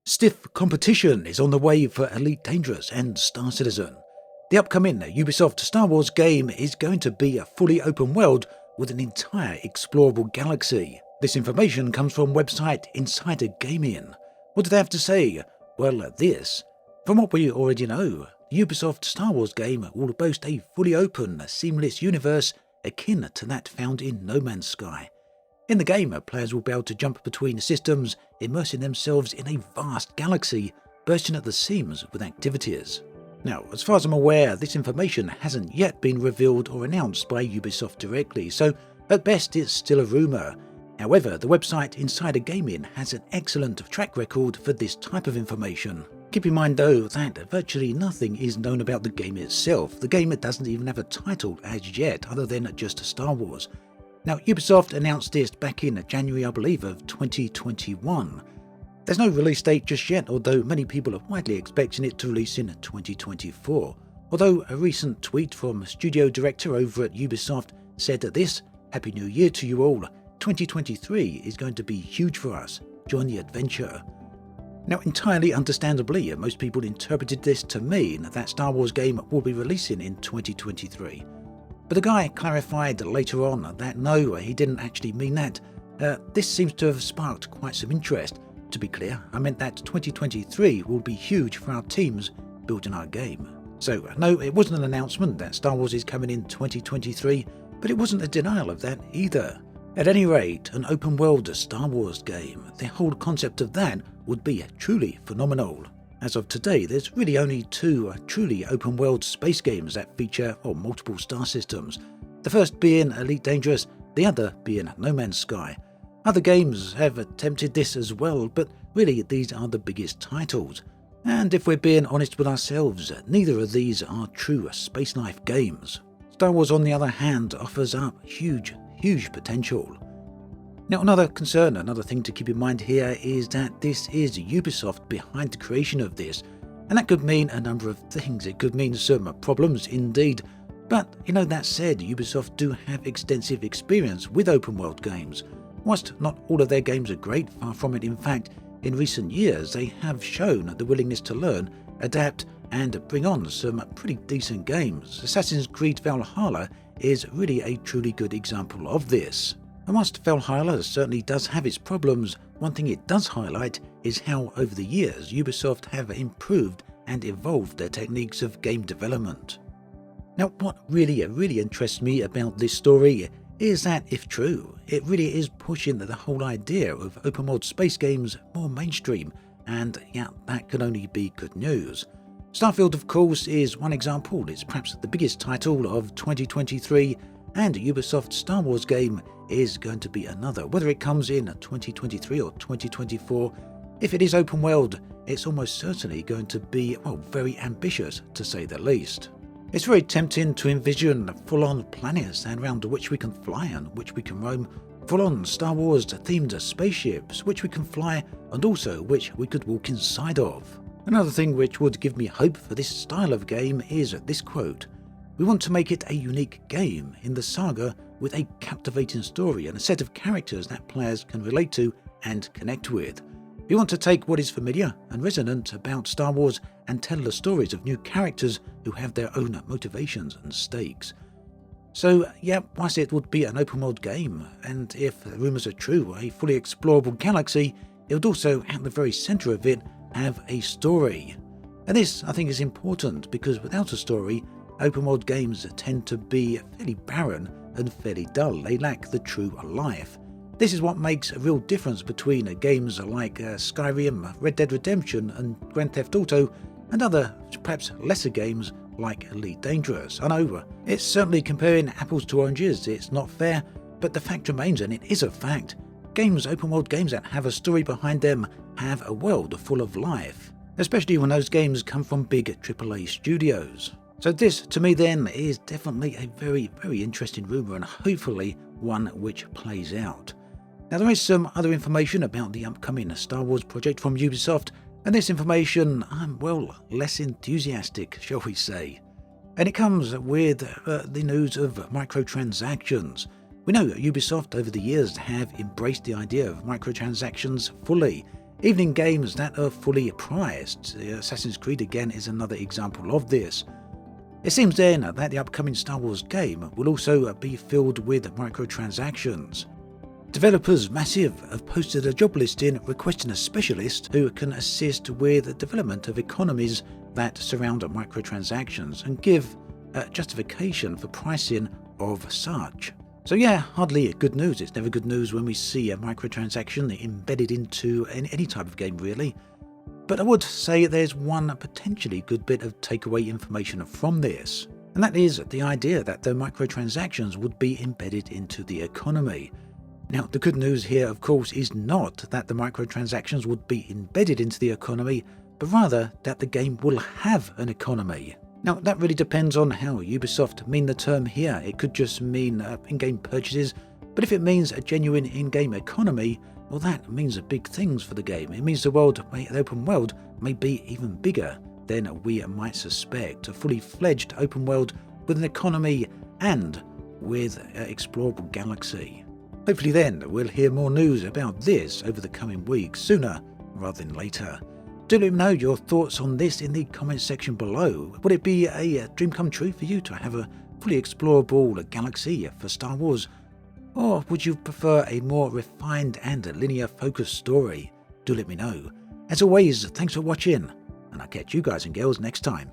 Stiff competition is on the way for Elite Dangerous and Star Citizen. The upcoming Ubisoft Star Wars game is going to be a fully open world with an entire explorable galaxy. This information comes from website Insider Gaming. What do they have to say? Well, this. From what we already know, the Ubisoft Star Wars game will boast a fully open, seamless universe akin to that found in No Man's Sky. In the game, players will be able to jump between systems, immersing themselves in a vast galaxy, bursting at the seams with activities. Now, as far as I'm aware, this information hasn't yet been revealed or announced by Ubisoft directly, so at best it's still a rumour. However, the website Insider Gaming has an excellent track record for this type of information. Keep in mind though that virtually nothing is known about the game itself. The game doesn't even have a title as yet, other than just Star Wars. Now, Ubisoft announced this back in January, I believe, of 2021. There's no release date just yet, although many people are widely expecting it to release in 2024. Although a recent tweet from studio director over at Ubisoft said that this, Happy New Year to you all, 2023 is going to be huge for us, join the adventure. Now, entirely understandably, most people interpreted this to mean that Star Wars game will be releasing in 2023. But the guy clarified later on that no, he didn't actually mean that. This seems to have sparked quite some interest. To be clear, I meant that 2023 will be huge for our teams building our game. So no, it wasn't an announcement that Star Wars is coming in 2023, but it wasn't a denial of that either. At any rate, an open world Star Wars game, the whole concept of that would be truly phenomenal. As of today, there's really only two truly open-world space games that feature multiple star systems. The first being Elite Dangerous, the other being No Man's Sky. Other games have attempted this as well, but really these are the biggest titles. And if we're being honest with ourselves, neither of these are true space life games. Star Wars, on the other hand, offers up huge potential. Now, another thing to keep in mind here is that this is Ubisoft behind the creation of this, and that could mean a number of things. It could mean some problems indeed, but that said, Ubisoft do have extensive experience with open world games. Whilst not all of their games are great, far from it. In fact, in recent years they have shown the willingness to learn, adapt and bring on some pretty decent games. Assassin's Creed Valhalla is really a truly good example of this. And whilst Valhalla certainly does have its problems, one thing it does highlight is how over the years Ubisoft have improved and evolved their techniques of game development. Now, what really interests me about this story is that, if true, it really is pushing the whole idea of open world space games more mainstream, and yeah, that can only be good news. Starfield, of course, is one example. It's perhaps the biggest title of 2023, and Ubisoft's Star Wars game is going to be another. Whether it comes in 2023 or 2024, if it is open world, it's almost certainly going to be, very ambitious to say the least. It's very tempting to envision full-on planets around which we can fly and which we can roam, full-on Star Wars themed spaceships which we can fly and also which we could walk inside of. Another thing which would give me hope for this style of game is this quote: "We want to make it a unique game in the saga with a captivating story and a set of characters that players can relate to and connect with. We want to take what is familiar and resonant about Star Wars and tell the stories of new characters who have their own motivations and stakes." So yeah, whilst it would be an open world game, and if the rumours are true, a fully explorable galaxy, it would also, at the very centre of it, have a story. And this, I think, is important because without a story, open world games tend to be fairly barren and fairly dull. They lack the true life. This is what makes a real difference between games like Skyrim, Red Dead Redemption and Grand Theft Auto and other, perhaps lesser games like Elite Dangerous. I know, it's certainly comparing apples to oranges, it's not fair, but the fact remains, and it is a fact, open world games that have a story behind them have a world full of life, especially when those games come from big AAA studios. So this, to me then, is definitely a very interesting rumour and hopefully one which plays out. Now, there is some other information about the upcoming Star Wars project from Ubisoft, and this information I'm, less enthusiastic, shall we say. And it comes with the news of microtransactions. We know Ubisoft over the years have embraced the idea of microtransactions fully. even in games that are fully priced. Assassin's Creed again is another example of this. It seems then that the upcoming Star Wars game will also be filled with microtransactions. Developers Massive have posted a job listing requesting a specialist who can assist with the development of economies that surround microtransactions and give a justification for pricing of such. So yeah, hardly good news. It's never good news when we see a microtransaction embedded into any type of game really. But I would say there's one potentially good bit of takeaway information from this, and that is the idea that the microtransactions would be embedded into the economy. Now, the good news here, of course, is not that the microtransactions would be embedded into the economy, but rather that the game will have an economy. Now, that really depends on how Ubisoft mean the term here. It could just mean in-game purchases, but if it means a genuine in-game economy, well, that means big things for the game. It means the open world may be even bigger than we might suspect. A fully fledged open world with an economy and with an explorable galaxy. Hopefully then we'll hear more news about this over the coming weeks, sooner rather than later. Do let me know your thoughts on this in the comments section below. Would it be a dream come true for you to have a fully explorable galaxy for Star Wars? Or would you prefer a more refined and linear focused story? Do let me know. As always, thanks for watching, and I'll catch you guys and girls next time.